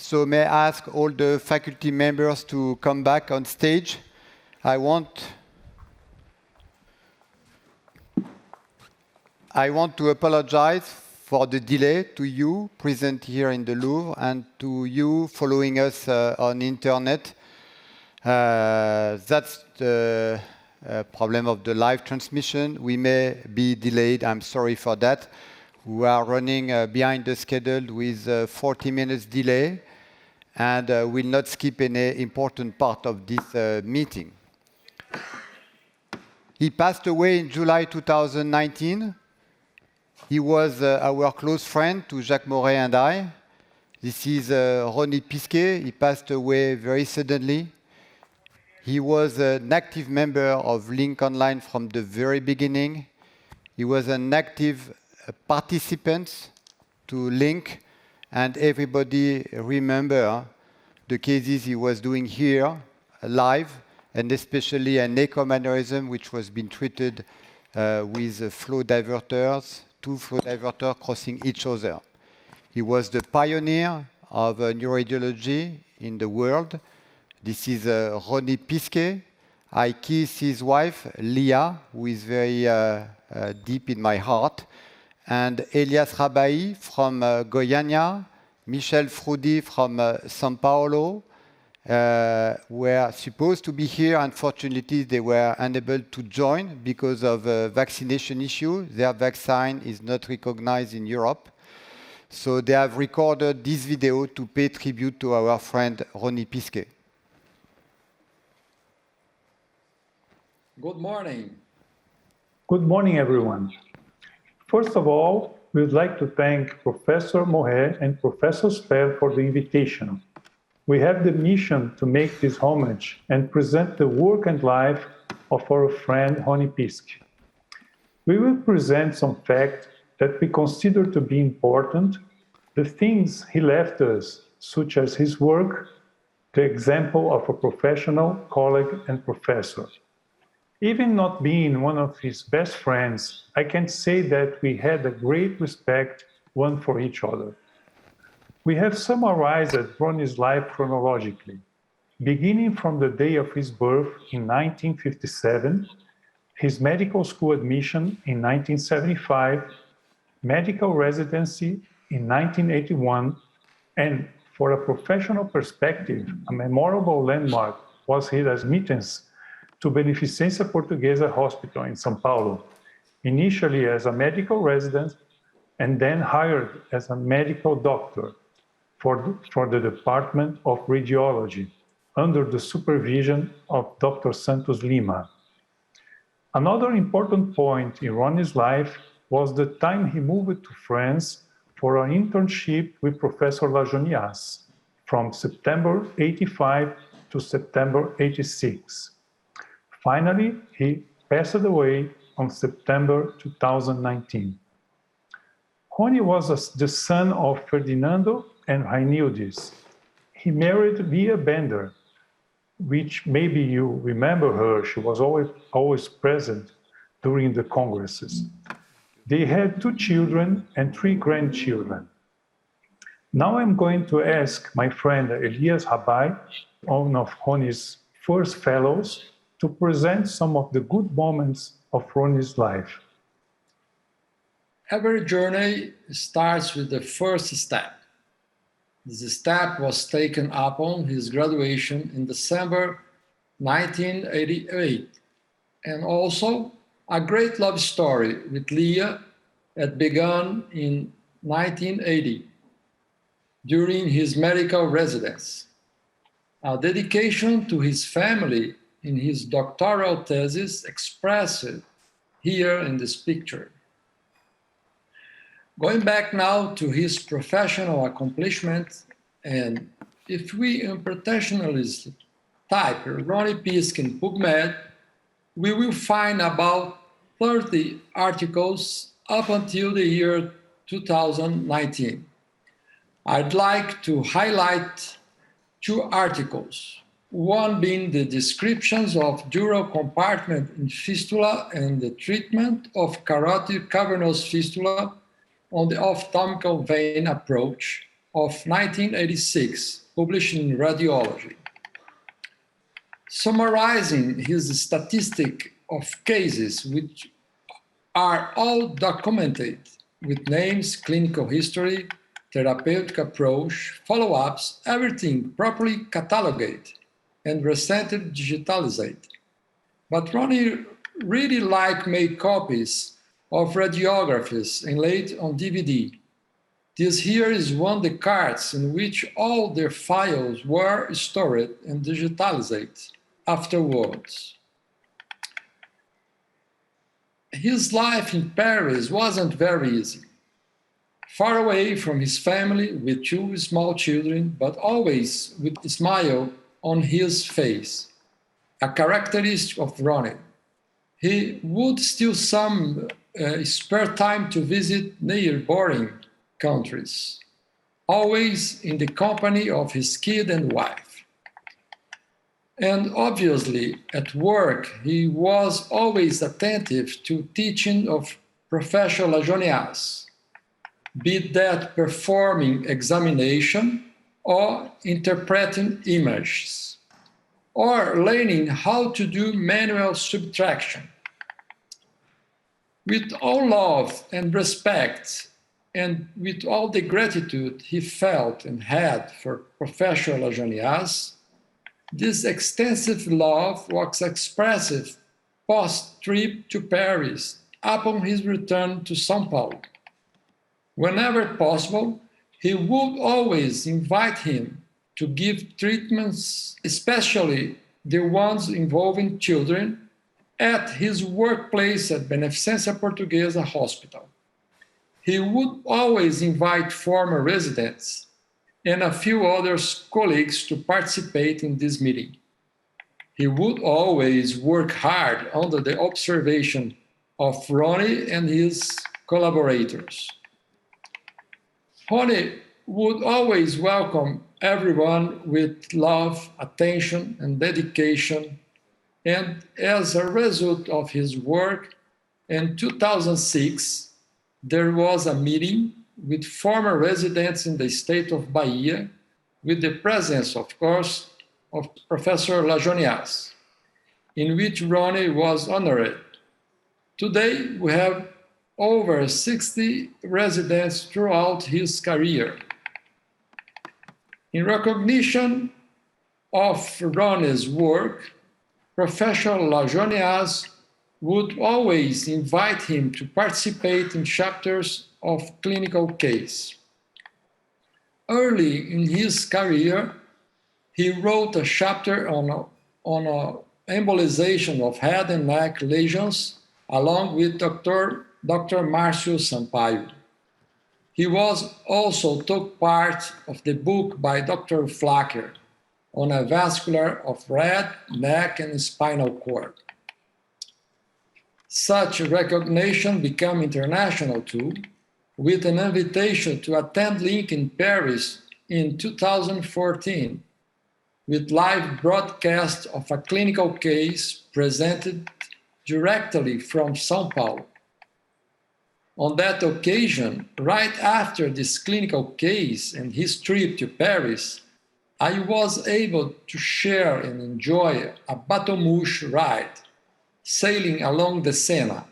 So may I ask all the faculty members to come back on stage? I want to apologize for the delay to you present here in the Louvre and to you following us on internet. That's the problem of the live transmission. We may be delayed. I'm sorry for that. We are running behind the schedule with 40 minutes delay and will not skip any important part of this meeting. He passed away in July 2019. He was our close friend to Jacques, Moret, and I. This is Ronie Piske. He passed away very suddenly. He was an active member of LINNC Online from the very beginning. He was an active participant to LINNC, and everybody remember the cases he was doing here live, and especially an echo mannerism which was being treated with flow diverters, two flow diverters crossing each other. He was the pioneer of neuroradiology in the world. This is Ronie Piske. I kiss his wife, Leah, who is very deep in my heart, and Elias Rabahi from Guyana, Michel Frudit from São Paulo, were supposed to be here. Unfortunately, they were unable to join because of a vaccination issue. Their vaccine is not recognized in Europe. So they have recorded this video to pay tribute to our friend Ronie Piske. Good morning. Good morning, everyone. First of all, we would like to thank Professor Moret and Professor Spelle for the invitation. We have the mission to make this homage and present the work and life of our friend Ronie Piske. We will present some facts that we consider to be important, the things he left us, such as his work, the example of a professional, colleague, and professor. Even not being one of his best friends, I can say that we had a great respect one for each other. We have summarized Ronie's life chronologically, beginning from the day of his birth in 1957, his medical school admission in 1975, medical residency in 1981, and for a professional perspective, a memorable landmark was his admittance to Beneficência Portuguesa Hospital in São Paulo, initially as a medical resident and then hired as a medical doctor for the Department of Radiology under the supervision of Dr. Santos Lima. Another important point in Ronie's life was the time he moved to France for an internship with Professor Lajonias from September 85 to September 86. Finally, he passed away on September 2019. Ronie was the son of Ferdinando and Reinildes. He married Via Bender, which maybe you remember her. She was always present during the congresses. They had 2 children and 3 grandchildren. Now I'm going to ask my friend Elias Rabahi, one of Ronie's first fellows, to present some of the good moments of Ronie's life. Every journey starts with the first step. This step was taken upon his graduation in December 1988, and also a great love story with Leah that began in 1980 during his medical residence. A dedication to his family in his doctoral thesis expressed here in this picture. Going back now to his professional accomplishments, and if we internationalists type Ronie Piske in PubMed, we will find about 30 articles up until the year 2019. I'd like to highlight 2 articles, one being the descriptions of dural compartment in fistula and the treatment of carotid cavernous fistula on the ophthalmical vein approach, of 1986, published in Radiology. Summarizing his statistic of cases, which are all documented with names, clinical history, therapeutic approach, follow-ups, everything properly cataloged and recently digitalized. But Ronnie really liked make copies of radiographies and laid on DVD. This here is one of the cards in which all their files were stored and digitalized afterwards. His life in Paris wasn't very easy. Far away from his family with two small children, but always with a smile on his face, a characteristic of Ronnie. He would steal some spare time to visit neighboring countries, always in the company of his kid and wife. And obviously, at work, he was always attentive to teaching of Professor Lajonias, be that performing examination or interpreting images, or learning how to do manual subtraction. With all love and respect, and with all the gratitude he felt and had for Professor Lajonias, this extensive love was expressed post-trip to Paris upon his return to São Paulo. Whenever possible, he would always invite him to give treatments, especially the ones involving children, at his workplace at Beneficência Portuguesa Hospital. He would always invite former residents and a few other colleagues to participate in this meeting. He would always work hard under the observation of Ronnie and his collaborators. Ronnie would always welcome everyone with love, attention, and dedication. And as a result of his work, in 2006, there was a meeting with former residents in the state of Bahia, with the presence, of course, of Professor Lajonias, in which Ronnie was honored. Today, we have over 60 residents throughout his career. In recognition of Ronnie's work, Professor Lajonias would always invite him to participate in chapters of clinical case. Early in his career, he wrote a chapter on embolization of head and neck lesions along with Dr. Márcio Sampaio. He also took part of the book by Dr. Flacker on a vascular of head, neck, and spinal cord. Such recognition became international too, with an invitation to attend LINNC in Paris in 2014, with live broadcast of a clinical case presented directly from São Paulo. On that occasion, right after this clinical case and his trip to Paris, I was able to share and enjoy a bateau-mouche ride, sailing along the Sena,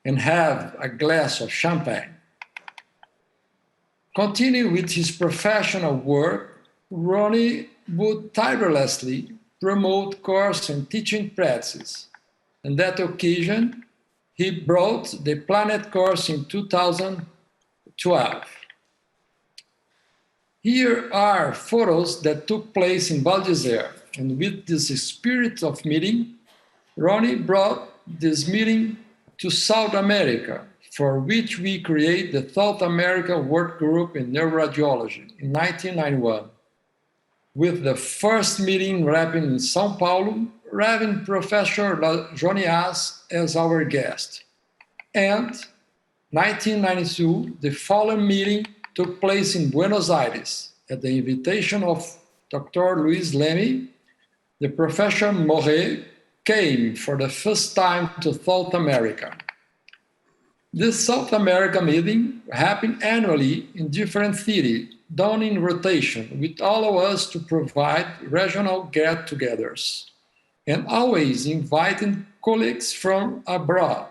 and have a glass of champagne. Continuing with his professional work, Ronnie would tirelessly promote course and teaching practices. On that occasion, he brought the Planet course in 2012. Here are photos that took place in Val d'Isère, and with this spirit of meeting, Ronnie brought this meeting to South America, for which we created the South America Work Group in Neuroradiology in 1991, with the first meeting happening in São Paulo, having Professor Lajonias as our guest. And 1992, the following meeting took place in Buenos Aires at the invitation of Dr. Luis Leme. The Professor Moret came for the first time to South America. This South America meeting happened annually in different cities, done in rotation, which allow us to provide regional get-togethers, and always inviting colleagues from abroad.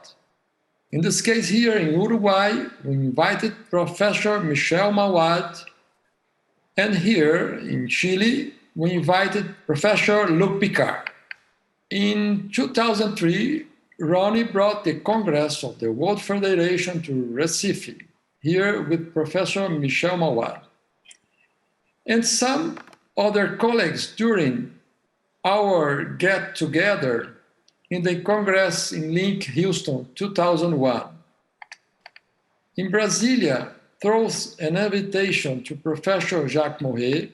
In this case here in Uruguay, we invited Professor Michel Fouad, and here in Chile, we invited Professor Léo Piske. In 2003, Ronnie brought the Congress of the World Federation to Recife, here with Professor Michel Fouad. And some other colleagues during our get-together in the Congress in LINNC Houston, 2001. In Brasilia, through an invitation to Professor Jacques Moret,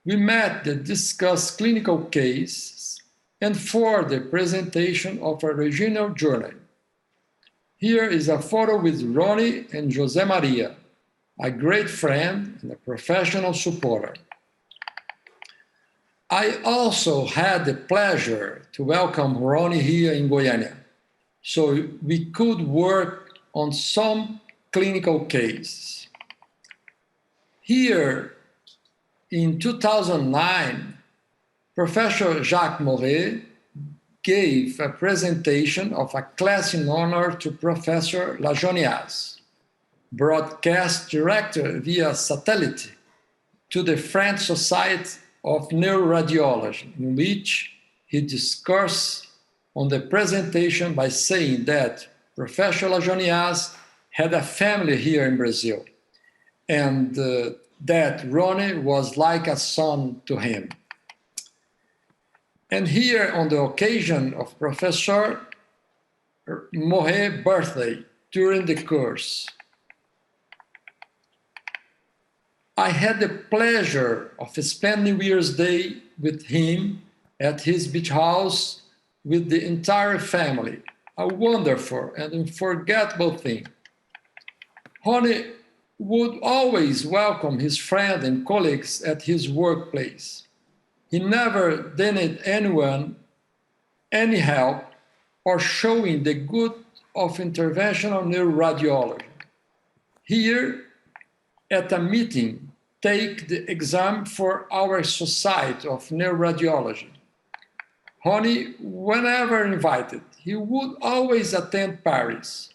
we met to discuss clinical cases and for the presentation of a regional journal. Here is a photo with Ronnie and José Maria, a great friend and a professional supporter. I also had the pleasure to welcome Ronnie here in Goiânia, so we could work on some clinical cases. Here in 2009, Professor Jacques Moret gave a presentation of a class in honor to Professor Elias, broadcast director via satellite to the French Society of Neuroradiology, in which he discoursed on the presentation by saying that Professor Elias had a family here in Brazil, and that Ronnie was like a son to him. And here, on the occasion of Professor Moret's birthday during the course, I had the pleasure of spending New Year's Day with him at his beach house with the entire family, a wonderful and unforgettable thing. Ronnie would always welcome his friends and colleagues at his workplace. He never denied anyone any help or showing the good of interventional neuroradiology. Here, at a meeting, take the exam for our Society of Neuroradiology. Ronnie, whenever invited, he would always attend Paris,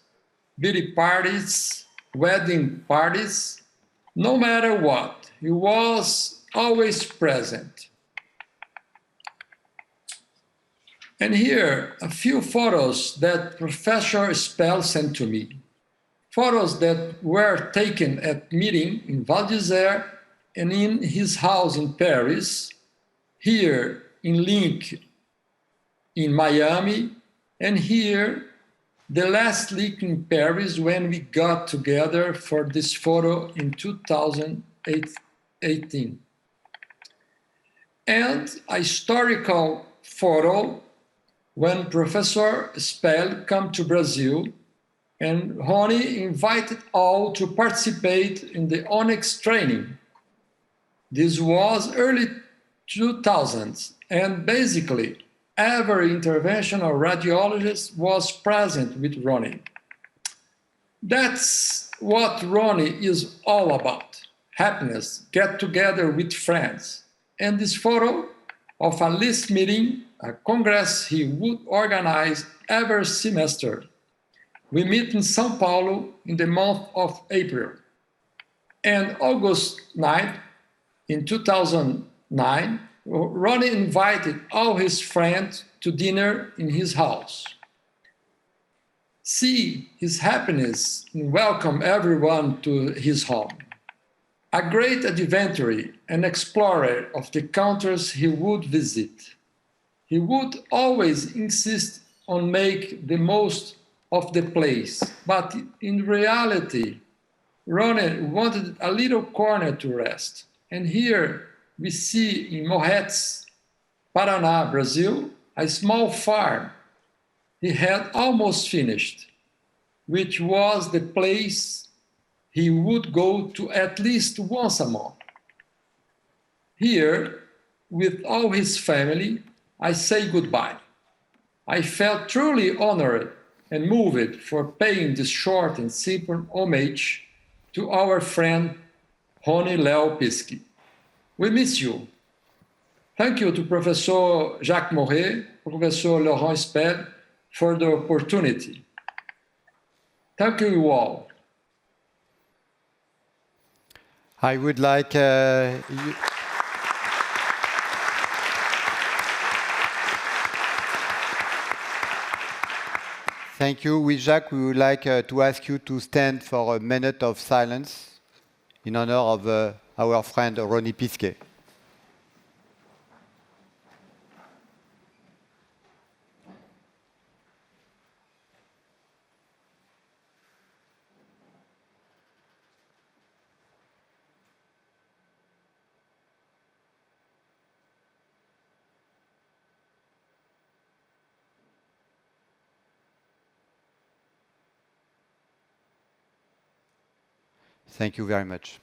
beauty parties, wedding parties, no matter what, he was always present. And here, a few photos that Professor Spelle sent to me. Photos that were taken at meeting in Val d'Isère and in his house in Paris, here in LINNC in Miami, and here, the last LINNC in Paris when we got together for this photo in 2018. And a historical photo when Professor Spelle came to Brazil, and Ronnie invited all to participate in the Onyx training. This was early 2000s, and basically every interventional radiologist was present with Ronnie. That's what Ronnie is all about, happiness, get together with friends. And this photo of a list meeting, a congress he would organize every semester. We meet in São Paulo in the month of April. And August 9th, in 2009, Ronnie invited all his friends to dinner in his house. See his happiness and welcome everyone to his home. A great adventurer and explorer of the countries he would visit. He would always insist on make the most of the place, but in reality, Ronnie wanted a little corner to rest. And here we see in Moret, Paraná, Brazil, a small farm he had almost finished, which was the place he would go to at least once a month. Here, with all his family, I say goodbye. I felt truly honored and moved for paying this short and simple homage to our friend Ronie Léo Piske. We miss you. Thank you to Professor Jacques Moret, Professor Laurent Spelle for the opportunity. Thank you all. I would like Thank you. With Jacques, we would like to ask you to stand for a minute of silence in honor of our friend Ronie Piske. Thank you very much.